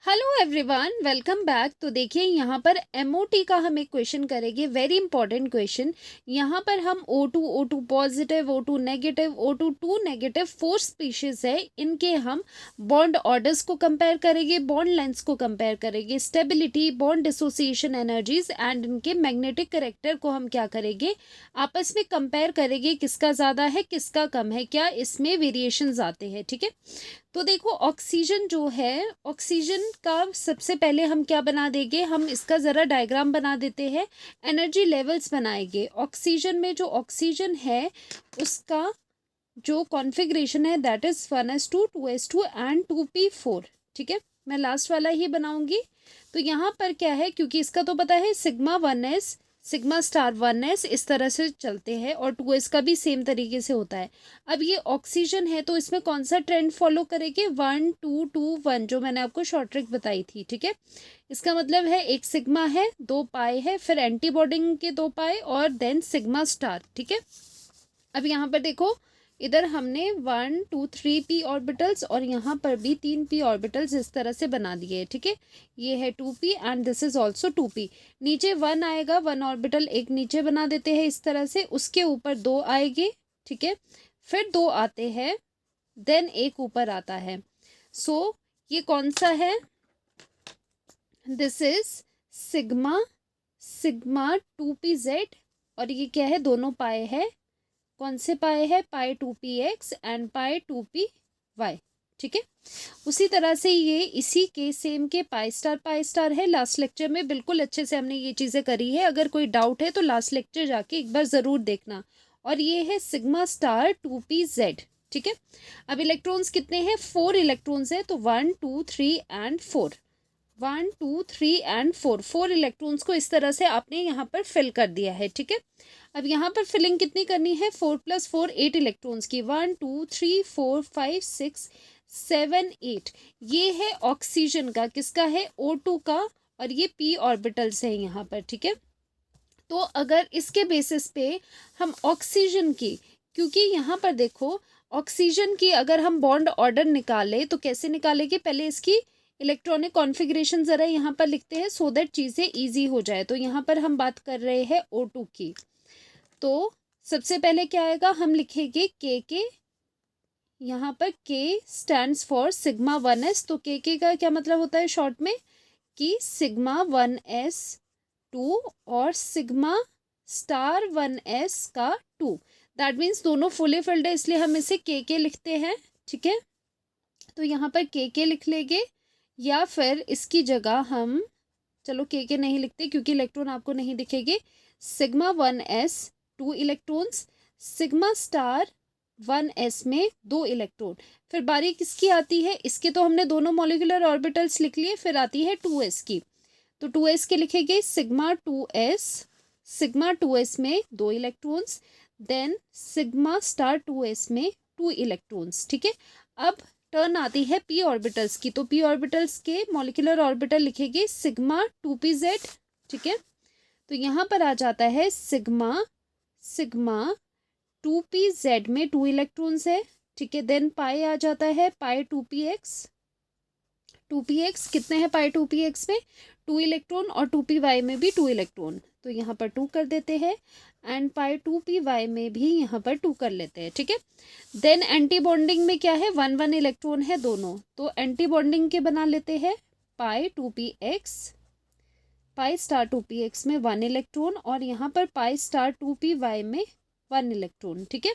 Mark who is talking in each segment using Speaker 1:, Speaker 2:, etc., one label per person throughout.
Speaker 1: Hello everyone, welcome back. तो देखिए यहाँ पर एमओटी का हम एक क्वेश्चन करेंगे, वेरी इंपॉर्टेंट क्वेश्चन। यहाँ पर हम O2 positive, O2 negative, O2 negative 4 species है, इनके हम बॉन्ड ऑर्डर्स को कंपेयर करेंगे, बॉन्ड लेंथ्स को कंपेयर करेंगे, stability, bond dissociation energies and इनके मैग्नेटिक करेक्टर को हम क्या करेंगे, आपस में कंपेयर करेंगे, किसका ज़्यादा है किसका कम है, क्या इसमें वेरिएशंस आते हैं। ठीक है, तो देखो ऑक्सीजन जो है, ऑक्सीजन का सबसे पहले हम क्या बना देंगे, हम इसका ज़रा डायग्राम बना देते हैं, एनर्जी लेवल्स बनाएंगे। ऑक्सीजन में जो ऑक्सीजन है उसका जो कॉन्फ़िगरेशन है that is 1s2 2s2 and 2p4। ठीक है, मैं लास्ट वाला ही बनाऊंगी। तो यहाँ पर क्या है, क्योंकि इसका तो पता है sigma 1s sigma star 1s इस तरह से चलते हैं और 2s का भी सेम तरीके से होता है। अब ये ऑक्सीजन है तो इसमें कौन सा ट्रेंड फॉलो करेंगे, 1 2 2 1, जो मैंने आपको शॉर्ट ट्रिक बताई थी। ठीक है, इसका मतलब है एक सिग्मा है, दो पाई है, फिर एंटी बॉन्डिंग के दो पाई और देन सिग्मा स्टार। ठीक है, अब यहाँ पर देखो, इधर हमने 1 2 3 p ऑर्बिटल्स और यहाँ पर भी 3 p ऑर्बिटल्स इस तरह से बना दिए। ठीक है, ये है 2p and this is also 2p। नीचे 1 आएगा, 1 ऑर्बिटल एक नीचे बना देते हैं इस तरह से, उसके ऊपर 2 आएंगे। ठीक है, फिर 2 आते हैं, देन एक ऊपर आता है। सो ये कौन सा है, this is sigma sigma 2pz और ये क्या है, दोनों पाए है, कौन से पाए है, पाई 2px एंड पाई 2py। ठीक है, उसी तरह से ये इसी के सेम के पाई स्टार है। लास्ट लेक्चर में बिल्कुल अच्छे से हमने ये चीज़ें करी है, अगर कोई डाउट है तो लास्ट लेक्चर जाके एक बार ज़रूर देखना। और ये है सिग्मा स्टार 2pz। ठीक है, अब इलेक्ट्रॉन्स कितने हैं, 4 इलेक्ट्रॉन्स है, तो 1 2 3 एंड 4, 1 2 3 एंड 4 इलेक्ट्रॉन्स को इस तरह से आपने यहाँ पर फिल कर दिया है। ठीक है, अब यहाँ पर फिलिंग कितनी करनी है, 4 + 4 8 इलेक्ट्रॉन्स की, 1 2 3 4 5 6 7 8। ये है ऑक्सीजन का, किसका है, O2 का, और ये p ऑर्बिटल्स है यहाँ पर। ठीक है, तो अगर इसके बेसिस पे हम ऑक्सीजन की, क्योंकि यहाँ पर देखो ऑक्सीजन की अगर हम बॉन्ड ऑर्डर निकाले तो कैसे निकालेंगे, पहले इसकी इलेक्ट्रॉनिक कॉन्फ़िगरेशन ज़रा यहाँ पर लिखते हैं सो दैट चीज़ें इजी हो जाए। तो यहाँ पर हम बात कर रहे हैं O2 की, तो सबसे पहले क्या आएगा, हम लिखेंगे के, यहाँ पर K stands for sigma 1s। तो के का क्या मतलब होता है शॉर्ट में, कि सिग्मा 1s2 और सिग्मा स्टार 1s का 2, दैट मीन्स दोनों फुली फिल्ड है, इसलिए हम इसे के लिखते हैं। ठीक है, तो यहाँ पर के लिख लेंगे, या फिर इसकी जगह हम, चलो के नहीं लिखते क्योंकि इलेक्ट्रॉन आपको नहीं दिखेंगे, sigma 1s 2 electrons, sigma star 1s में 2 इलेक्ट्रॉन। फिर बारी किसकी आती है, इसके तो हमने दोनों मॉलिक्यूलर ऑर्बिटल्स लिख लिए, फिर आती है 2s की। तो 2s के लिखेंगे सिग्मा 2s में 2 electrons, then sigma star 2s में 2 इलेक्ट्रॉन्स। ठीक है, अब टर्न आती है p ऑर्बिटल्स की, तो p ऑर्बिटल्स के मॉलिक्यूलर ऑर्बिटल लिखेंगे सिग्मा 2pz। ठीक है, तो यहाँ पर आ जाता है सिग्मा 2pz में 2 इलेक्ट्रॉन्स है। ठीक है, देन पाई आ जाता है पाई 2px कितने हैं पाई 2px में, 2 इलेक्ट्रॉन, और 2py में भी 2 इलेक्ट्रॉन, तो यहाँ पर 2 कर देते हैं, एंड पाई 2py में भी यहाँ पर 2 कर लेते हैं। ठीक है, देन एंटी बॉन्डिंग में क्या है, 1 1 इलेक्ट्रॉन है दोनों, तो एंटी बॉन्डिंग के बना लेते हैं, पाई स्टार 2px में 1 इलेक्ट्रॉन, और यहाँ पर पाई स्टार 2py में 1 इलेक्ट्रॉन। ठीक है,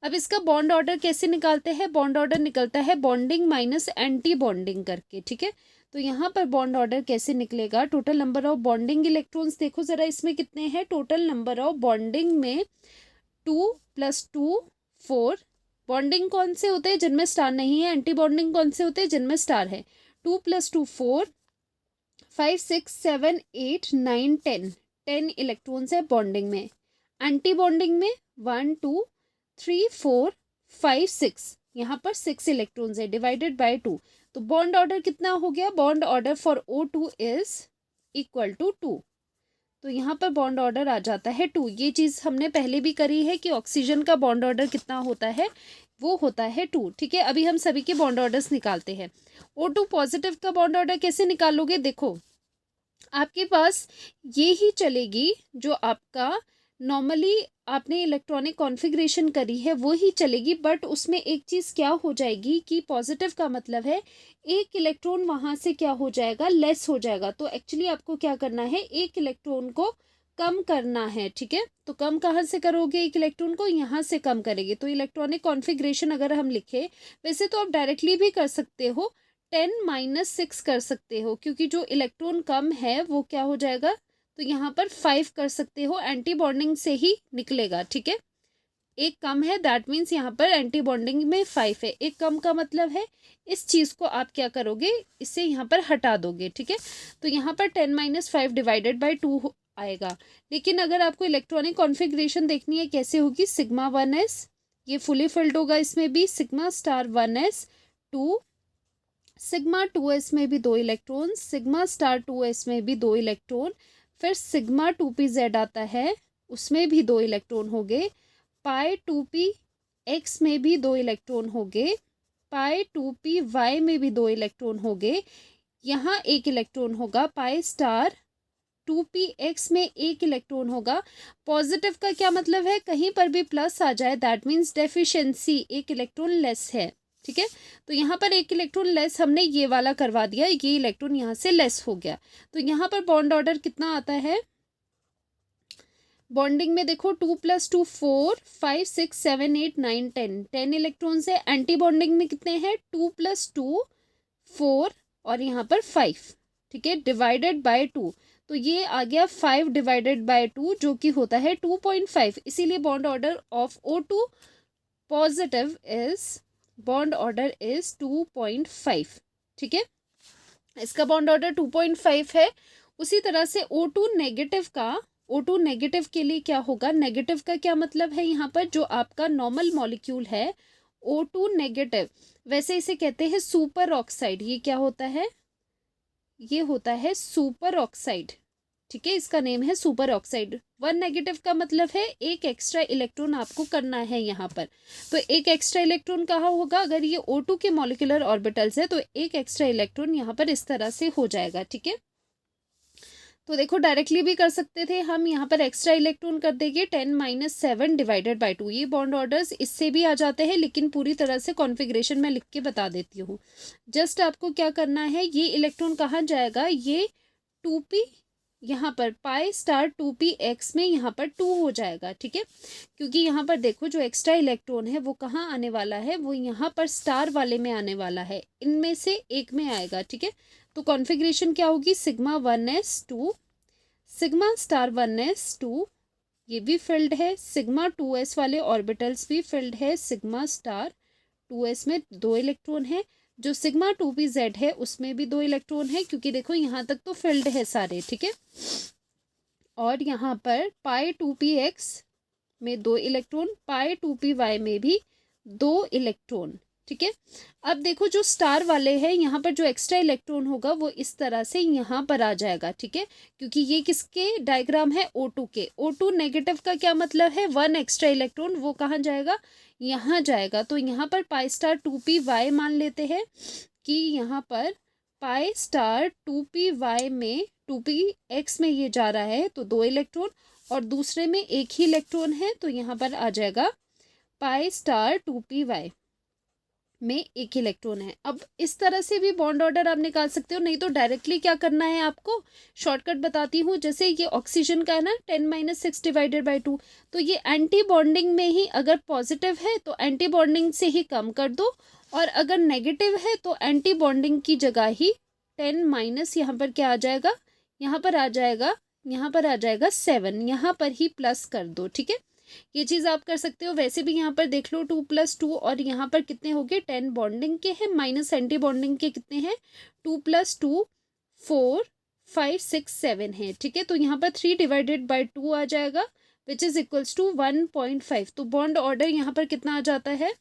Speaker 1: अब इसका बॉन्ड ऑर्डर कैसे निकालते हैं, बॉन्ड ऑर्डर निकलता है बॉन्डिंग माइनस एंटी बॉन्डिंग करके। ठीक है, तो यहाँ पर बॉन्ड ऑर्डर कैसे निकलेगा, total number of bonding electrons देखो ज़रा इसमें कितने हैं, टोटल नंबर ऑफ बॉन्डिंग में 2 + 2 4। बॉन्डिंग कौन से होते हैं, जिनमें स्टार नहीं है, एंटी बॉन्डिंग कौन से होते हैं, जिनमें स्टार है। 2 + 2 4, 5 6 7 8 9 10 इलेक्ट्रॉन्स है बॉन्डिंग में। एंटी बॉन्डिंग में 1 2 3 4 5 6, यहाँ पर 6 इलेक्ट्रॉन्स है, डिवाइडेड बाय 2। तो बॉन्ड ऑर्डर कितना हो गया, bond order for O2 is equal to 2। तो यहाँ पर बॉन्ड ऑर्डर आ जाता है 2। ये चीज़ हमने पहले भी करी है कि ऑक्सीजन का बॉन्ड ऑर्डर कितना होता है, वो होता है 2। ठीक है, अभी हम सभी के बॉन्ड ऑर्डर्स निकालते हैं। O2 पॉजिटिव का बॉन्ड ऑर्डर कैसे निकालोगे? देखो, आपके पास ये ही चलेगी जो आपका नॉर्मली आपने इलेक्ट्रॉनिक कॉन्फ़िगरेशन करी है वो ही चलेगी, बट उसमें एक चीज़ क्या हो जाएगी कि पॉजिटिव का मतलब है एक इलेक्ट्रॉन वहाँ से क्या हो जाएगा, लेस हो जाएगा। तो एक्चुअली आपको क्या करना है, एक इलेक्ट्रॉन को कम करना है। ठीक है, तो कम कहाँ से करोगे? एक इलेक्ट्रॉन को यहाँ से कम करेंगे। तो इलेक्ट्रॉनिक कॉन्फ़िगरेशन अगर हम लिखें, वैसे तो आप डायरेक्टली भी कर सकते हो, 10-6 कर सकते हो, क्योंकि जो इलेक्ट्रॉन कम है वो क्या हो जाएगा, तो यहाँ पर 5 कर सकते हो, एंटी बॉन्डिंग से ही निकलेगा। ठीक है, एक कम है दैट मीन्स यहाँ पर एंटी बॉन्डिंग में 5 है। एक कम का मतलब है इस चीज़ को आप क्या करोगे, इसे यहाँ पर हटा दोगे। ठीक है, तो यहाँ पर 10-5 डिवाइडेड बाई 2 आएगा। लेकिन अगर आपको इलेक्ट्रॉनिक कॉन्फ़िगरेशन देखनी है कैसे होगी, सिग्मा 1s ये फुली फिल्ड होगा, इसमें भी sigma star 1s 2, sigma 2s में भी 2 इलेक्ट्रॉन, सिग्मा स्टार 2s में भी 2 इलेक्ट्रॉन, फिर सिग्मा 2p z आता है, उसमें भी 2 इलेक्ट्रॉन हो गए, पाई 2p x में भी 2 इलेक्ट्रॉन हो गए, पाई 2p y में भी 2 इलेक्ट्रॉन हो गए, यहाँ एक इलेक्ट्रॉन होगा, पाई स्टार 2p x में एक इलेक्ट्रॉन होगा। पॉजिटिव का क्या मतलब है, कहीं पर भी प्लस आ जाए दैट मीन्स डेफिशिएंसी, एक इलेक्ट्रॉन लेस है। ठीक है, तो यहाँ पर एक इलेक्ट्रॉन लेस हमने ये वाला करवा दिया, ये इलेक्ट्रॉन यहाँ से लेस हो गया। तो यहाँ पर बॉन्ड ऑर्डर कितना आता है, बॉन्डिंग में देखो 2 + 2 4 5 6 7 8 9 10 इलेक्ट्रॉन्स है। एंटी बॉन्डिंग में कितने हैं, 2 + 2 4 और यहाँ पर 5। ठीक है, डिवाइडेड बाय 2, तो ये आ गया 5 डिवाइडेड बाय 2 जो कि होता है 2.5। इसीलिए bond order of O2 positive is, bond order is 2.5। ठीक है, इसका बॉन्ड ऑर्डर 2.5 है। उसी तरह से O2 नेगेटिव का, O2 नेगेटिव के लिए क्या होगा, नेगेटिव का क्या मतलब है, यहाँ पर जो आपका नॉर्मल मॉलिक्यूल है O2 नेगेटिव, वैसे इसे कहते हैं सुपर ऑक्साइड। ये क्या होता है, ये होता है सुपर ऑक्साइड। ठीक है, इसका नेम है सुपर ऑक्साइड। 1 नेगेटिव का मतलब है एक एक्स्ट्रा इलेक्ट्रॉन आपको करना है यहाँ पर। तो एक एक्स्ट्रा इलेक्ट्रॉन कहाँ होगा, अगर ये O2 के मॉलिक्यूलर ऑर्बिटल्स है तो एक एक्स्ट्रा इलेक्ट्रॉन यहाँ पर इस तरह से हो जाएगा। ठीक है, तो देखो डायरेक्टली भी कर सकते थे हम, यहाँ पर एक्स्ट्रा इलेक्ट्रॉन कर देंगे 10-7 डिवाइडेड बाई 2। ये बॉन्ड ऑर्डर्स इससे भी आ जाते हैं, लेकिन पूरी तरह से कॉन्फ़िगरेशन मैं लिख के बता देती हूँ। जस्ट आपको क्या करना है, ये इलेक्ट्रॉन कहाँ जाएगा, ये 2p यहाँ पर पाई स्टार 2p x में यहाँ पर 2 हो जाएगा। ठीक है, क्योंकि यहाँ पर देखो जो एक्स्ट्रा इलेक्ट्रॉन है वो कहाँ आने वाला है, वो यहाँ पर स्टार वाले में आने वाला है, इनमें से एक में आएगा। ठीक है, तो कॉन्फ़िगरेशन क्या होगी, sigma 1s2 sigma star 1s2, ये भी फिल्ड है, सिग्मा 2s वाले ऑर्बिटल्स भी फिल्ड है, सिग्मा स्टार 2s में 2 इलेक्ट्रॉन है, जो सिग्मा 2pz है उसमें भी 2 इलेक्ट्रॉन है, क्योंकि देखो यहाँ तक तो फिल्ड है सारे। ठीक है, और यहाँ पर पाई 2px में 2 इलेक्ट्रॉन, पाई 2py में भी 2 इलेक्ट्रॉन। ठीक है, अब देखो जो स्टार वाले हैं यहाँ पर जो एक्स्ट्रा इलेक्ट्रॉन होगा वो इस तरह से यहाँ पर आ जाएगा। ठीक है, क्योंकि ये किसके डायग्राम है, O2 के। O2 नेगेटिव का क्या मतलब है, 1 एक्स्ट्रा इलेक्ट्रॉन, वो कहाँ जाएगा, यहाँ जाएगा। तो यहाँ पर पाई स्टार 2py मान लेते हैं कि यहाँ पर पाई स्टार 2py में 2px में ये जा रहा है तो 2 इलेक्ट्रॉन, और दूसरे में एक ही इलेक्ट्रॉन है तो यहाँ पर आ जाएगा पाई स्टार 2py में एक इलेक्ट्रॉन है। अब इस तरह से भी बॉन्ड ऑर्डर आप निकाल सकते हो, नहीं तो डायरेक्टली क्या करना है आपको, शॉर्टकट बताती हूँ। जैसे ये ऑक्सीजन का है ना 10-6 डिवाइडेड बाई 2, तो ये एंटी बॉन्डिंग में ही अगर पॉजिटिव है तो एंटी बॉन्डिंग से ही कम कर दो, और अगर नेगेटिव है तो एंटी बॉन्डिंग की जगह ही 10- यहाँ पर क्या आ जाएगा, यहाँ पर आ जाएगा, यहाँ पर आ जाएगा 7, यहाँ पर ही प्लस कर दो। ठीक है, ये चीज़ आप कर सकते हो। वैसे भी यहाँ पर देख लो 2 + 2 और यहाँ पर कितने हो गए, 10 बॉन्डिंग के हैं माइनस एंटी बॉन्डिंग के कितने हैं, 2 + 2 4 5 6 7 है। ठीक है, तो यहाँ पर 3 डिवाइडेड बाई 2 आ जाएगा विच इज इक्वल्स टू 1.5। तो बॉन्ड ऑर्डर यहाँ पर कितना आ जाता है,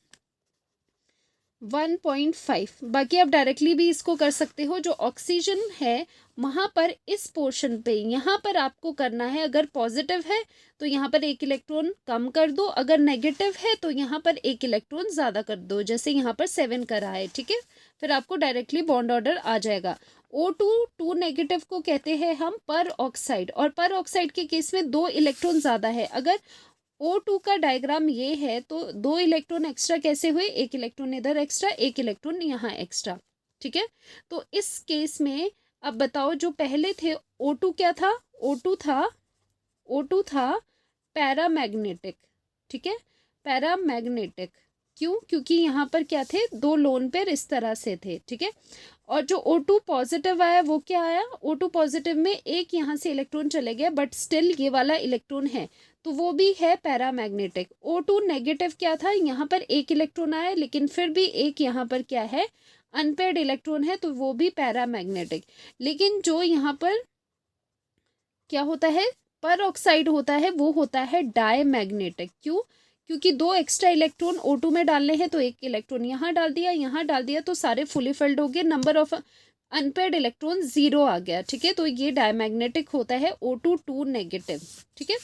Speaker 1: 1.5। बाकी आप डायरेक्टली भी इसको कर सकते हो। जो ऑक्सीजन है वहाँ पर इस पोर्शन पे यहाँ पर आपको करना है, अगर पॉजिटिव है तो यहाँ पर एक इलेक्ट्रॉन कम कर दो, अगर नेगेटिव है तो यहाँ पर एक इलेक्ट्रॉन ज़्यादा कर दो, जैसे यहाँ पर 7 करा है, ठीक है। फिर आपको डायरेक्टली बॉन्ड ऑर्डर आ जाएगा। O2 नेगेटिव को कहते हैं हम पर ऑक्साइड, और पर ऑक्साइड के केस में 2 इलेक्ट्रॉन ज़्यादा है। अगर O2 का डायग्राम ये है तो 2 इलेक्ट्रॉन एक्स्ट्रा कैसे हुए, एक इलेक्ट्रॉन इधर एक्स्ट्रा, एक इलेक्ट्रॉन यहाँ एक्स्ट्रा, ठीक है। तो इस केस में अब बताओ, जो पहले थे O2 क्या था, O2 था पैरामैग्नेटिक, ठीक है, पैरामैग्नेटिक। क्यों? क्योंकि यहाँ पर क्या थे, 2 लोन पेयर इस तरह से थे, ठीक है। और जो O2 पॉजिटिव आया वो क्या आया, O2 पॉजिटिव में एक यहाँ से इलेक्ट्रॉन चले गया, बट स्टिल ये वाला इलेक्ट्रॉन है, तो वो भी है पैरामैग्नेटिक। O2 नेगेटिव क्या था, यहाँ पर एक इलेक्ट्रॉन आया, लेकिन फिर भी एक यहाँ पर क्या है, अनपेयर्ड इलेक्ट्रॉन है, तो वो भी पैरामैग्नेटिक। लेकिन जो यहाँ पर क्या होता है, पर ऑक्साइड होता है, वो होता है डायमैग्नेटिक। क्यों? क्योंकि 2 एक्स्ट्रा इलेक्ट्रॉन O2 में डालने हैं, तो एक इलेक्ट्रॉन यहाँ डाल दिया, यहाँ डाल दिया, तो सारे फुली फिल्ड हो गए, नंबर ऑफ अनपेयर्ड इलेक्ट्रॉन 0 आ गया, ठीक है। तो ये डायमैग्नेटिक होता है O2 नेगेटिव, ठीक है।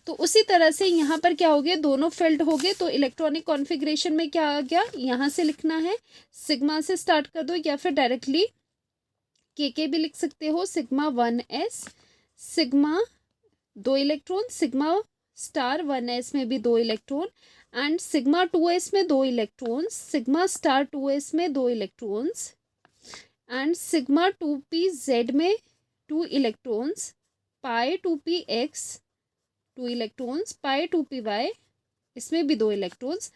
Speaker 1: तो उसी तरह से यहाँ पर क्या हो गया, दोनों फिल्ड हो गए, तो इलेक्ट्रॉनिक कॉन्फ़िगरेशन में क्या आ गया, यहाँ से लिखना है, सिग्मा से स्टार्ट कर दो, या फिर डायरेक्टली के भी लिख सकते हो, sigma 1s, sigma 2 electron, sigma star 1s में भी 2 इलेक्ट्रॉन, एंड सिग्मा 2s में 2 इलेक्ट्रॉन्स, सिग्मा स्टार 2s में 2 electrons, and sigma 2p z में 2 इलेक्ट्रॉन्स, पाई 2px 2 इलेक्ट्रॉन्स, पाई 2py इसमें भी 2 इलेक्ट्रॉन्स।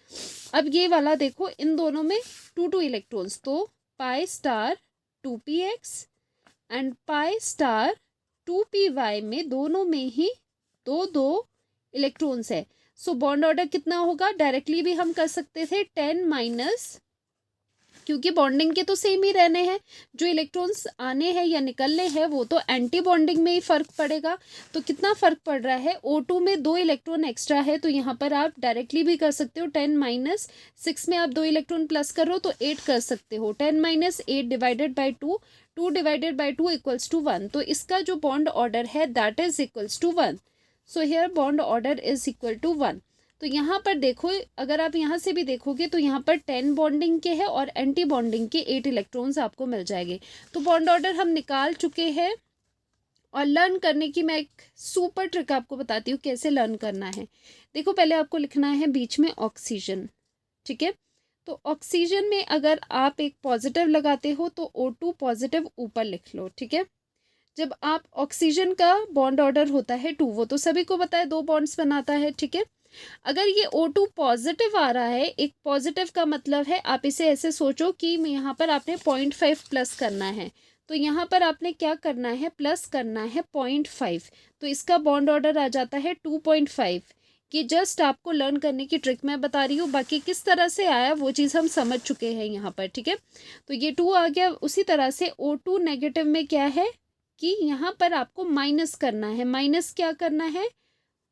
Speaker 1: अब ये वाला देखो, इन दोनों में 2 इलेक्ट्रॉन्स, तो pi star 2px and pi star 2py में दोनों में ही 2 इलेक्ट्रॉन्स है। सो बॉन्ड ऑर्डर कितना होगा, डायरेक्टली भी हम कर सकते थे 10 माइनस, क्योंकि बॉन्डिंग के तो सेम ही रहने हैं, जो इलेक्ट्रॉन्स आने हैं या निकलने हैं वो तो एंटी बॉन्डिंग में ही फ़र्क पड़ेगा। तो कितना फ़र्क पड़ रहा है, O2 में 2 इलेक्ट्रॉन एक्स्ट्रा है, तो यहाँ पर आप डायरेक्टली भी कर सकते हो, 10 माइनस 6 में आप 2 इलेक्ट्रॉन प्लस करो तो 8 कर सकते हो, 10 minus 8 divided by 2, 2 divided by 2 equals to 1। तो इसका जो बॉन्ड ऑर्डर है that is equals to 1। So here bond order is equal to 1। तो यहाँ पर देखो, अगर आप यहाँ से भी देखोगे तो यहाँ पर 10 बॉन्डिंग के हैं और एंटी बॉन्डिंग के 8 इलेक्ट्रॉन्स आपको मिल जाएंगे। तो बॉन्ड ऑर्डर हम निकाल चुके हैं। और लर्न करने की मैं एक सुपर ट्रिक आपको बताती हूँ कैसे लर्न करना है। देखो, पहले आपको लिखना है बीच में ऑक्सीजन, ठीक है। तो ऑक्सीजन में अगर आप एक पॉजिटिव लगाते हो तो O2 पॉजिटिव ऊपर लिख लो, ठीक है। जब आप ऑक्सीजन का बॉन्ड ऑर्डर होता है 2, वो तो सभी को पता है 2 बॉन्ड्स बनाता है, ठीक है। अगर ये O2 पॉजिटिव आ रहा है, एक पॉजिटिव का मतलब है, आप इसे ऐसे सोचो कि यहाँ पर आपने 0.5 प्लस करना है, तो यहाँ पर आपने क्या करना है, प्लस करना है 0.5, तो इसका बॉन्ड ऑर्डर आ जाता है 2.5। कि जस्ट आपको लर्न करने की ट्रिक मैं बता रही हूँ, बाकी किस तरह से आया वो चीज़ हम समझ चुके हैं यहाँ पर, ठीक है। तो ये 2 आ गया। उसी तरह से O2 नेगेटिव में क्या है कि यहाँ पर आपको माइनस करना है, माइनस क्या करना है,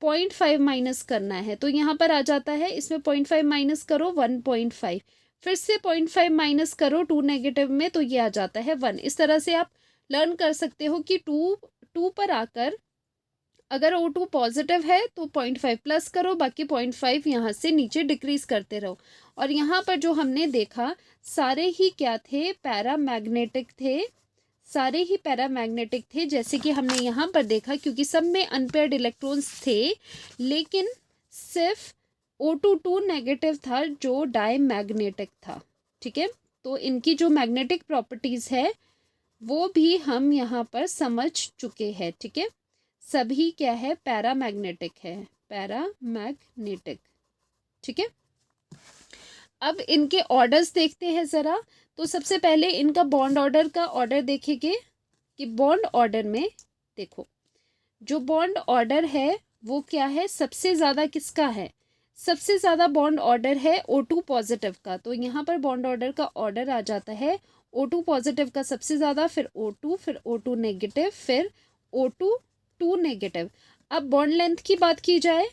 Speaker 1: 0.5 माइनस करना है, तो यहाँ पर आ जाता है, इसमें 0.5 माइनस करो 1.5, फिर से 0.5 माइनस करो 2 नेगेटिव में, तो ये आ जाता है 1। इस तरह से आप लर्न कर सकते हो कि 2 पर आकर अगर O2 पॉजिटिव है तो 0.5 प्लस करो, बाकी 0.5 यहाँ से नीचे डिक्रीज करते रहो। और यहाँ पर जो हमने देखा सारे ही क्या थे, पैरामैग्नेटिक थे, सारे ही पैरामैग्नेटिक थे, जैसे कि हमने यहाँ पर देखा, क्योंकि सब में अनपेयर्ड इलेक्ट्रॉन्स थे, लेकिन सिर्फ O2 नेगेटिव था जो डायमैग्नेटिक था, ठीक है। तो इनकी जो मैग्नेटिक प्रॉपर्टीज़ है वो भी हम यहाँ पर समझ चुके हैं, ठीक है। सभी क्या है, पैरामैग्नेटिक है, पैरामैग्नेटिक, ठीक है। अब इनके ऑर्डर्स देखते हैं ज़रा। तो सबसे पहले इनका बॉन्ड ऑर्डर का ऑर्डर देखेंगे कि बॉन्ड ऑर्डर में देखो, जो बॉन्ड ऑर्डर है वो क्या है, सबसे ज़्यादा किसका है, सबसे ज़्यादा बॉन्ड ऑर्डर है O2 पॉजिटिव का। तो यहाँ पर बॉन्ड ऑर्डर का ऑर्डर आ जाता है O2 पॉजिटिव का सबसे ज़्यादा, फिर O2, फिर O2 नेगेटिव, फिर O2 नेगेटिव। अब बॉन्ड लेंथ की बात की जाए,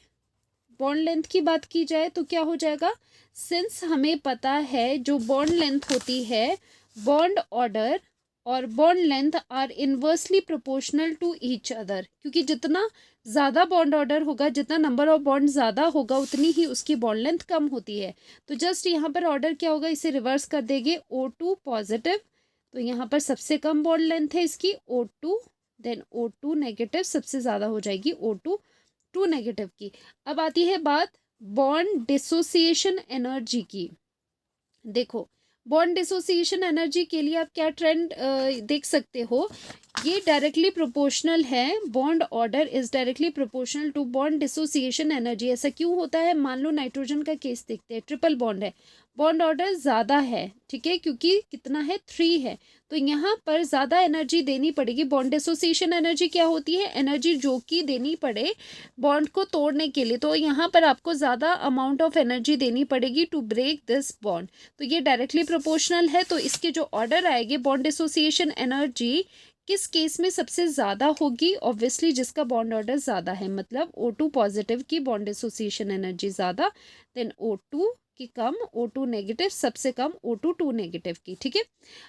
Speaker 1: बॉन्ड लेंथ की बात की जाए तो क्या हो जाएगा, सिंस हमें पता है जो बॉन्ड लेंथ होती है, बॉन्ड ऑर्डर और bond length are inversely proportional to each other, क्योंकि जितना ज़्यादा बॉन्ड ऑर्डर होगा, जितना नंबर ऑफ बॉन्ड ज़्यादा होगा, उतनी ही उसकी बॉन्ड लेंथ कम होती है। तो जस्ट यहाँ पर ऑर्डर क्या होगा, इसे रिवर्स कर देंगे, O2 पॉजिटिव, तो यहाँ पर सबसे कम बॉन्ड लेंथ है इसकी O2, देन O2 नेगेटिव, सबसे ज़्यादा हो जाएगी O2 नेगेटिव की। अब आती है बात बॉन्ड डिसोसिएशन एनर्जी की। देखो, बॉन्ड डिसोसिएशन एनर्जी के लिए आप क्या ट्रेंड देख सकते हो, ये डायरेक्टली प्रोपोर्शनल है, bond order is directly proportional to bond dissociation energy. ऐसा क्यों होता है, मान लो नाइट्रोजन का केस देखते हैं, ट्रिपल बॉन्ड है, बॉन्ड ऑर्डर ज़्यादा है, ठीक है, क्योंकि कितना है 3 है, तो यहाँ पर ज़्यादा एनर्जी देनी पड़ेगी। बॉन्ड डिसोसिएशन एनर्जी क्या होती है, एनर्जी जो कि देनी पड़े बॉन्ड को तोड़ने के लिए, तो यहाँ पर आपको ज़्यादा अमाउंट ऑफ एनर्जी देनी पड़ेगी टू ब्रेक दिस बॉन्ड, तो ये डायरेक्टली प्रोपोर्शनल है। तो इसके जो ऑर्डर आएंगे, बॉन्ड डिसोसिएशन एनर्जी किस केस में सबसे ज़्यादा होगी, ऑब्वियसली जिसका बॉन्ड ऑर्डर ज़्यादा है, मतलब O2 पॉजिटिव की बॉन्ड डिसोसिएशन एनर्जी ज़्यादा, देन O2 की कम, O2 नेगेटिव सबसे कम, O2 नेगेटिव की, ठीक है।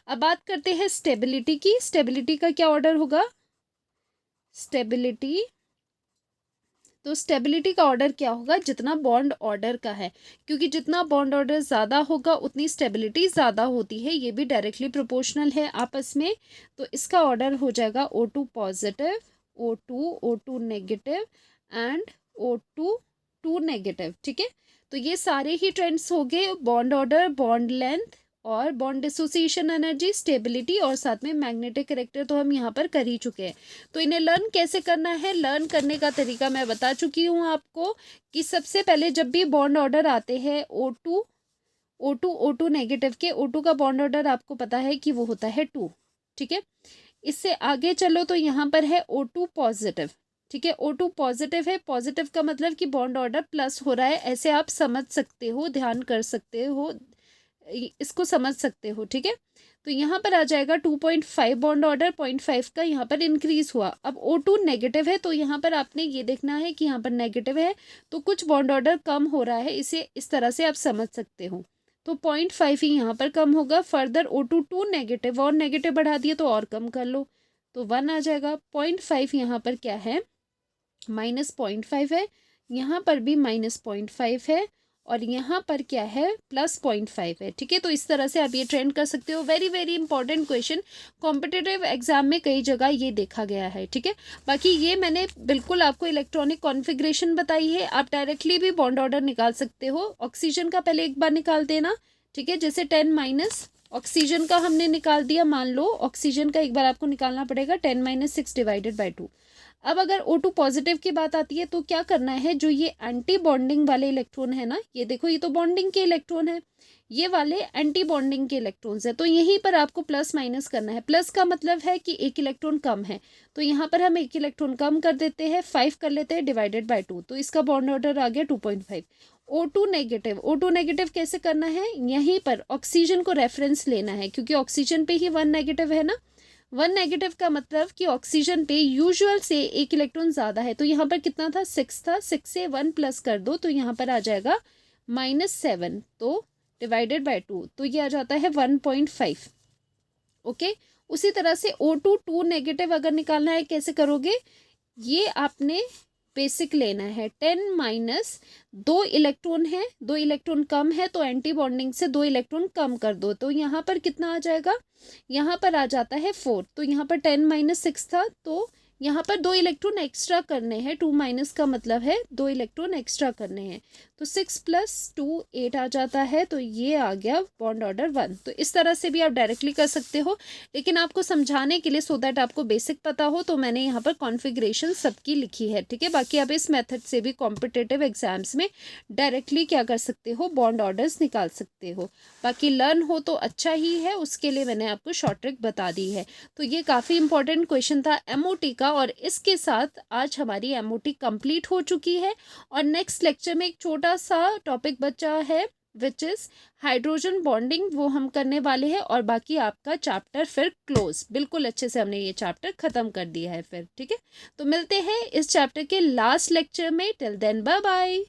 Speaker 1: अब बात करते हैं स्टेबिलिटी की। स्टेबिलिटी का क्या ऑर्डर होगा, स्टेबिलिटी, तो स्टेबिलिटी का ऑर्डर क्या होगा, जितना बॉन्ड ऑर्डर का है, क्योंकि जितना बॉन्ड ऑर्डर ज़्यादा होगा उतनी स्टेबिलिटी ज़्यादा होती है, ये भी डायरेक्टली प्रोपोर्शनल है आपस में। तो इसका ऑर्डर हो जाएगा O2 positive, O2 negative and O2 negative, ठीक है। तो ये सारे ही ट्रेंड्स हो गए, बॉन्ड ऑर्डर, बॉन्ड लेंथ और बॉन्ड डिसोसिएशन एनर्जी, स्टेबिलिटी और साथ में मैग्नेटिक कैरेक्टर, तो हम यहाँ पर कर ही चुके हैं। तो इन्हें लर्न कैसे करना है, लर्न करने का तरीका मैं बता चुकी हूँ आपको कि सबसे पहले जब भी बॉन्ड ऑर्डर आते हैं O2 नेगेटिव के, O2 का बॉन्ड ऑर्डर आपको पता है कि वो होता है 2, ठीक है। इससे आगे चलो तो यहाँ पर है O2 पॉजिटिव, ठीक है, O2 पॉजिटिव है, पॉजिटिव का मतलब कि बॉन्ड ऑर्डर प्लस हो रहा है, ऐसे आप समझ सकते हो, ध्यान कर सकते हो, इसको समझ सकते हो, ठीक है। तो यहाँ पर आ जाएगा 2.5 बॉन्ड ऑर्डर, 0.5 का यहाँ पर इंक्रीज हुआ। अब O2 नेगेटिव है, तो यहाँ पर आपने ये देखना है कि यहाँ पर नेगेटिव है, तो कुछ बॉन्ड ऑर्डर कम हो रहा है, इसे इस तरह से आप समझ सकते हो। तो 0.5 ही यहाँ पर कम होगा। फर्दर O2 नेगेटिव, और नेगेटिव बढ़ा दिए तो और कम कर लो, तो 1 आ जाएगा। 0.5 यहाँ पर क्या है, -0.5 है, यहाँ पर भी -0.5 है, और यहाँ पर क्या है, +0.5 है, ठीक है। तो इस तरह से आप ये ट्रेंड कर सकते हो। Very very important question, competitive exam में कई जगह ये देखा गया है, ठीक है। बाकी ये मैंने बिल्कुल आपको इलेक्ट्रॉनिक कॉन्फ़िगरेशन बताई है, आप डायरेक्टली भी बॉन्ड ऑर्डर निकाल सकते हो। ऑक्सीजन का पहले एक बार निकाल देना, ठीक है, जैसे 10- ऑक्सीजन का हमने निकाल दिया, मान लो ऑक्सीजन का एक बार आपको निकालना पड़ेगा 10-6 डिवाइडेड बाई 2। अब अगर O2 पॉजिटिव की बात आती है तो क्या करना है, जो ये एंटी बॉन्डिंग वाले इलेक्ट्रॉन है ना, ये देखो, ये तो बॉन्डिंग के इलेक्ट्रॉन है, ये वाले एंटी बॉन्डिंग के इलेक्ट्रॉन्स है, तो यहीं पर आपको प्लस माइनस करना है। प्लस का मतलब है कि एक इलेक्ट्रॉन कम है, तो यहाँ पर हम एक इलेक्ट्रॉन कम कर देते हैं, 5 कर लेते हैं डिवाइडेड बाई 2, तो इसका बॉन्ड ऑर्डर आ गया 2.5। O2 नेगेटिव कैसे करना है, यहीं पर ऑक्सीजन को रेफरेंस लेना है, क्योंकि ऑक्सीजन पे ही 1 नेगेटिव है ना। 1 नेगेटिव का मतलब कि ऑक्सीजन पे यूजुअल से एक इलेक्ट्रॉन ज़्यादा है, तो यहाँ पर कितना था, 6 था, 6 से 1 प्लस कर दो तो यहाँ पर आ जाएगा -7, तो डिवाइडेड बाय 2, तो ये आ जाता है 1.5। ओके, उसी तरह से O2 नेगेटिव अगर निकालना है कैसे करोगे, ये आपने बेसिक लेना है, 10 - 2 इलेक्ट्रॉन है, 2 इलेक्ट्रॉन कम है, तो एंटी बॉन्डिंग से 2 इलेक्ट्रॉन कम कर दो, तो यहाँ पर कितना आ जाएगा, यहाँ पर आ जाता है 4, तो यहाँ पर 10 - 6 था, तो यहाँ पर 2 इलेक्ट्रॉन एक्स्ट्रा करने हैं, 2 - का मतलब है 2 इलेक्ट्रॉन एक्स्ट्रा करने हैं, तो 6 + 2 8 आ जाता है, तो ये आ गया बॉन्ड ऑर्डर 1। तो इस तरह से भी आप डायरेक्टली कर सकते हो, लेकिन आपको समझाने के लिए, सो दैट आपको बेसिक पता हो, तो मैंने यहाँ पर कॉन्फ़िगरेशन सबकी लिखी है, ठीक है। बाकी आप इस मेथड से भी कॉम्पिटिटिव एग्जाम्स में डायरेक्टली क्या कर सकते हो, बॉन्ड ऑर्डर्स निकाल सकते हो। बाकी लर्न हो तो अच्छा ही है, उसके लिए मैंने आपको शॉर्ट ट्रिक बता दी है। तो ये काफ़ी इंपॉर्टेंट क्वेश्चन था MOT का, और इसके साथ आज हमारी MOT कंप्लीट हो चुकी है, और नेक्स्ट लेक्चर में एक छोटा सा टॉपिक बचा है विच इज़ हाइड्रोजन बॉन्डिंग, वो हम करने वाले हैं, और बाकी आपका चैप्टर फिर क्लोज, बिल्कुल अच्छे से हमने ये चैप्टर ख़त्म कर दिया है फिर, ठीक है। तो मिलते हैं इस चैप्टर के लास्ट लेक्चर में, टिल देन बाय बाय।